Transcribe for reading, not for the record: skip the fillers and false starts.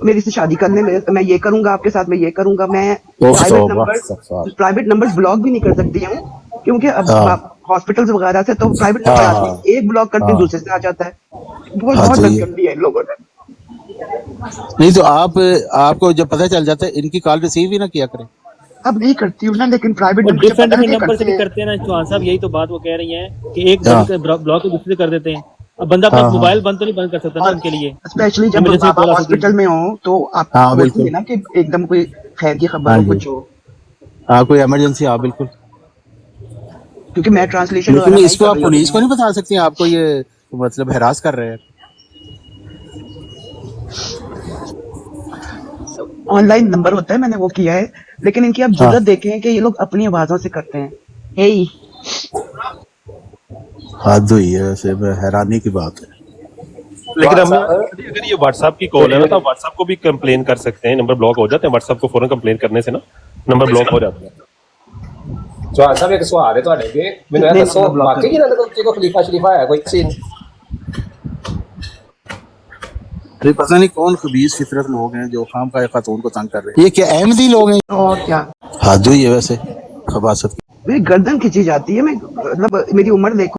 मेरी से शादी करने में मैं ये करूंगा, आपके साथ मैं ये करूंगा, मैं प्राइवेट नंबर ब्लॉक भी नहीं कर सकती हूँ, क्योंकि अब हॉस्पिटल्स वगैरह से तो प्राइवेट नंबर आते हैं, एक ब्लॉक करते हैं दूसरे से आ जाता है। बहुत बहुत हद कर दी है इन लोगों ने। नहीं तो आपको जब पता चल जाता है, इनकी कॉल रिसीव ही ना किया करें। अब नहीं करती हूँ ना, लेकिन प्राइवेट डिफरेंट नंबर से भी करते हैं ना चौहान साहब, यही तो बात वो कह रही हैं कि एक ब्लॉक को दूसरे से कर देते हैं। अब बंदा अपना मोबाइल बंद तो नहीं बंद कर सकता ना उनके लिए, स्पेशली जब आप हॉस्पिटल में हो तो आप होती है ना कि एकदम कोई खैर की खबर हो, कुछ हो, कोई इमरजेंसी। हाँ बिल्कुल, क्योंकि मैं ट्रांसलेशन लेकिन इसको आप पुलिस को नहीं बता सकते, आपको ये मतलब हरास कर रहे हैं। ऑनलाइन नंबर होता है, मैंने वो किया है, लेकिन इनकी आप जरूरत देखें कि ये लोग अपनी आवाजों से करते हैं। हे हद हुई है वैसे, हैरानी की बात है। लेकिन हम अगर ये व्हाट्सएप की कॉल है ना, तो व्हाट्सएप को भी कंप्लेन कर सकते हैं, नंबर ब्लॉक हो जाते हैं। व्हाट्सएप को फौरन कंप्लेन करने से ना नंबर ब्लॉक हो जाता है। चौहान साहब एक सवाल है ਤੁਹਾਡੇ ਅੱਗੇ, ਮੈਨੂੰ ਇਹ ਦੱਸੋ ਵਾਕਈ ਇਹਨਾਂ ਦੇ ਕੋਲ ਖਲੀਫਾ ਸ਼ਰੀਫਾ ਹੈ ਕੋਈ सीन? अरे पता नहीं कौन खबीस फितरत लोग हैं जो खाम का खातून को तंग कर रहे हैं। ये क्या अहमदी लोग हैं? और क्या हद हुई है वैसे खबासत की। मेरी गर्दन खींची जाती है, मैं मतलब मेरी उम्र देखो।